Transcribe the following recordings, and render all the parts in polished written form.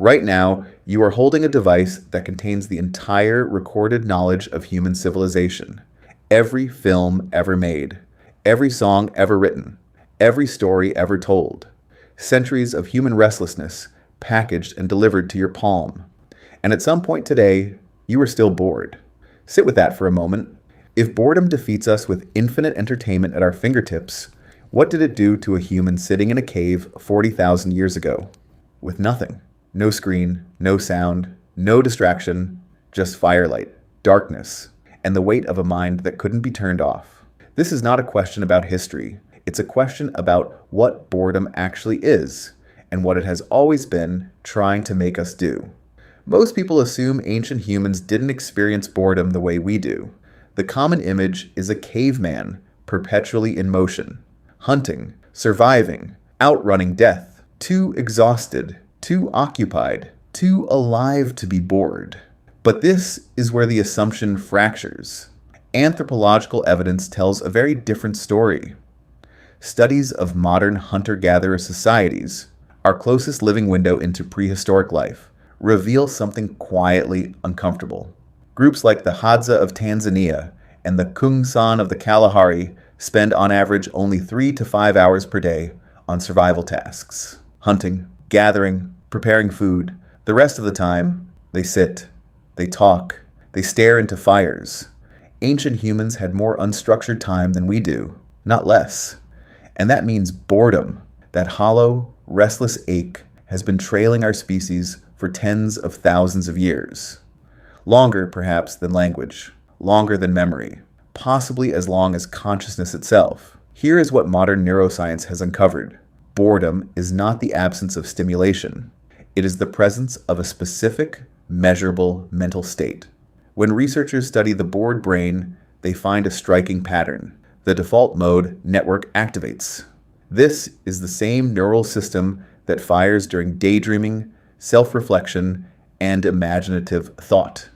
Right now, you are holding a device that contains the entire recorded knowledge of human civilization. Every film ever made, every song ever written, every story ever told. Centuries of human restlessness packaged and delivered to your palm. And at some point today, you are still bored. Sit with that for a moment. If boredom defeats us with infinite entertainment at our fingertips, what did it do to a human sitting in a cave 40,000 years ago? With nothing. No screen, no sound, no distraction, just firelight, darkness, and the weight of a mind that couldn't be turned off. This is not a question about history. It's a question about what boredom actually is, and what it has always been trying to make us do. Most people assume ancient humans didn't experience boredom the way we do. The common image is a caveman perpetually in motion, hunting, surviving, outrunning death, too exhausted, too occupied, too alive to be bored. But this is where the assumption fractures. Anthropological evidence tells a very different story. Studies of modern hunter-gatherer societies, our closest living window into prehistoric life, reveal something quietly uncomfortable. Groups like the Hadza of Tanzania and the Kungsan of the Kalahari spend on average only 3 to 5 hours per day on survival tasks. Hunting, gathering, preparing food. The rest of the time, they sit, they talk, they stare into fires. Ancient humans had more unstructured time than we do, not less. And that means boredom, that hollow, restless ache, has been trailing our species for tens of thousands of years. Longer, perhaps, than language, longer than memory, possibly as long as consciousness itself. Here is what modern neuroscience has uncovered. Boredom is not the absence of stimulation. It is the presence of a specific, measurable mental state. When researchers study the bored brain, they find a striking pattern. The default mode network activates. This is the same neural system that fires during daydreaming, self-reflection, and imaginative thought.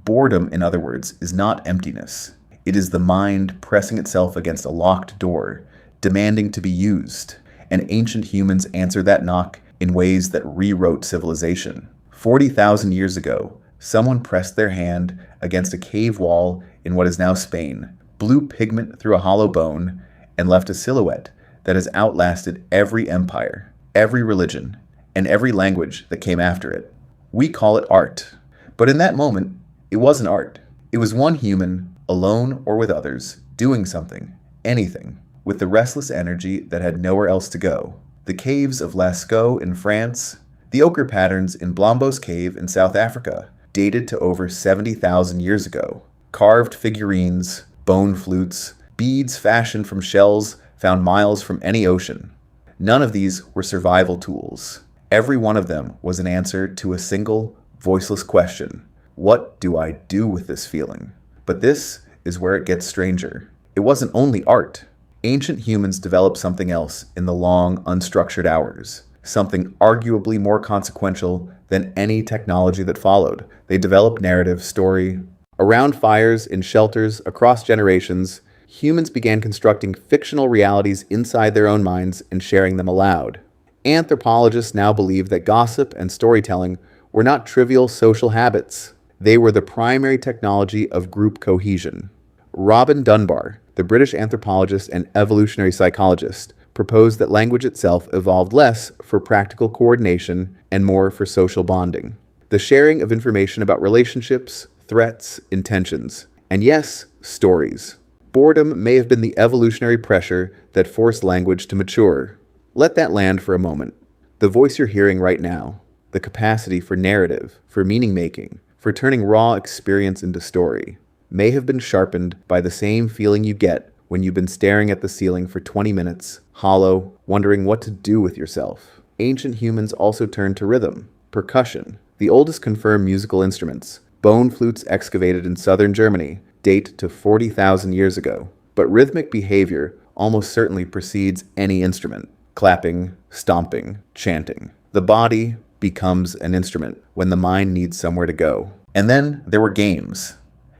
Boredom, in other words, is not emptiness. It is the mind pressing itself against a locked door, demanding to be used. And ancient humans answered that knock in ways that rewrote civilization. 40,000 years ago, someone pressed their hand against a cave wall in what is now Spain, blew pigment through a hollow bone, and left a silhouette that has outlasted every empire, every religion, and every language that came after it. We call it art. But in that moment, it wasn't art. It was one human, alone or with others, doing something, anything, with the restless energy that had nowhere else to go. The caves of Lascaux in France, the ochre patterns in Blombos Cave in South Africa, dated to over 70,000 years ago. Carved figurines, bone flutes, beads fashioned from shells found miles from any ocean. None of these were survival tools. Every one of them was an answer to a single, voiceless question. What do I do with this feeling? But this is where it gets stranger. It wasn't only art. Ancient humans developed something else in the long, unstructured hours, something arguably more consequential than any technology that followed. They developed narrative, story. Around fires, in shelters, across generations, humans began constructing fictional realities inside their own minds and sharing them aloud. Anthropologists now believe that gossip and storytelling were not trivial social habits. They were the primary technology of group cohesion. Robin Dunbar, the British anthropologist and evolutionary psychologist, proposed that language itself evolved less for practical coordination and more for social bonding. The sharing of information about relationships, threats, intentions, and yes, stories. Boredom may have been the evolutionary pressure that forced language to mature. Let that land for a moment. The voice you're hearing right now, the capacity for narrative, for meaning-making, for turning raw experience into story, may have been sharpened by the same feeling you get when you've been staring at the ceiling for 20 minutes, hollow, wondering what to do with yourself. Ancient humans also turned to rhythm, percussion, the oldest confirmed musical instruments. Bone flutes excavated in southern Germany date to 40,000 years ago. But rhythmic behavior almost certainly precedes any instrument. Clapping, stomping, chanting. The body becomes an instrument when the mind needs somewhere to go. And then there were games.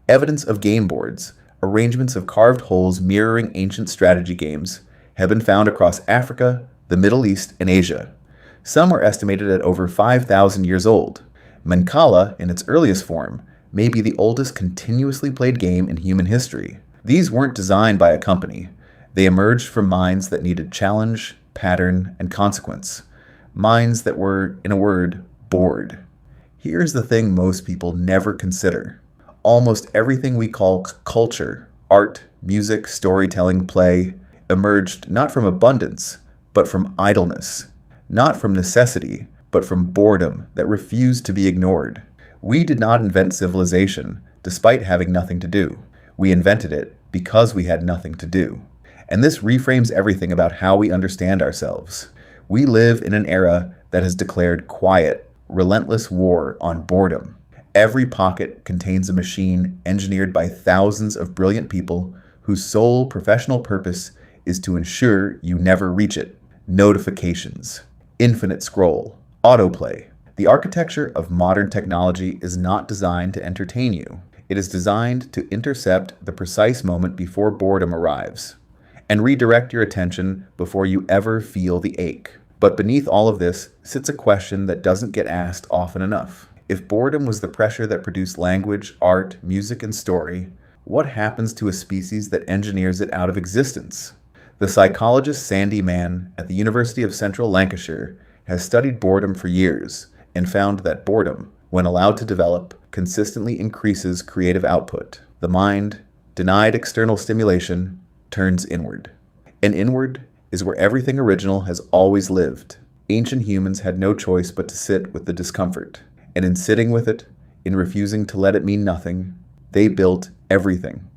Evidence of game boards, arrangements of carved holes mirroring ancient strategy games, have been found across Africa, the Middle East, and Asia. Some are estimated at over 5,000 years old. Mancala, in its earliest form, may be the oldest continuously played game in human history. These weren't designed by a company. They emerged from minds that needed challenge, pattern, and consequence. Minds that were, in a word, bored. Here's the thing most people never consider. Almost everything we call culture, art, music, storytelling, play, emerged not from abundance, but from idleness. Not from necessity, but from boredom that refused to be ignored. We did not invent civilization, despite having nothing to do. We invented it because we had nothing to do. And this reframes everything about how we understand ourselves. We live in an era that has declared quiet, relentless war on boredom. Every pocket contains a machine engineered by thousands of brilliant people whose sole professional purpose is to ensure you never reach it. Notifications, infinite scroll, autoplay. The architecture of modern technology is not designed to entertain you. It is designed to intercept the precise moment before boredom arrives and redirect your attention before you ever feel the ache. But beneath all of this sits a question that doesn't get asked often enough. If boredom was the pressure that produced language, art, music, and story, what happens to a species that engineers it out of existence? The psychologist Sandy Mann at the University of Central Lancashire has studied boredom for years and found that boredom, when allowed to develop, consistently increases creative output. The mind, denied external stimulation, turns inward. And inward is where everything original has always lived. Ancient humans had no choice but to sit with the discomfort. And in sitting with it, in refusing to let it mean nothing, they built everything.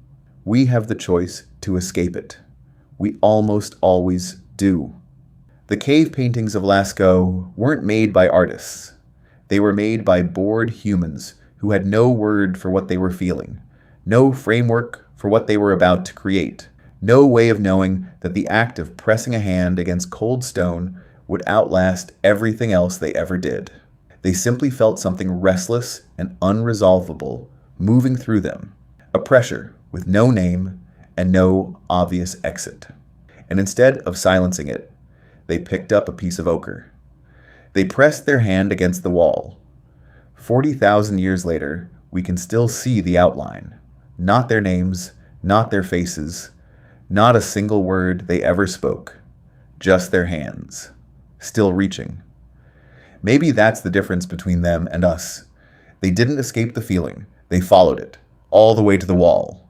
We have the choice to escape it. We almost always do. The cave paintings of Lascaux weren't made by artists. They were made by bored humans who had no word for what they were feeling, no framework for what they were about to create, no way of knowing that the act of pressing a hand against cold stone would outlast everything else they ever did. They simply felt something restless and unresolvable moving through them, a pressure with no name and no obvious exit. And instead of silencing it, they picked up a piece of ochre. They pressed their hand against the wall. 40,000 years later, we can still see the outline. Not their names, not their faces, not a single word they ever spoke. Just their hands, still reaching. Maybe that's the difference between them and us. They didn't escape the feeling. They followed it, all the way to the wall.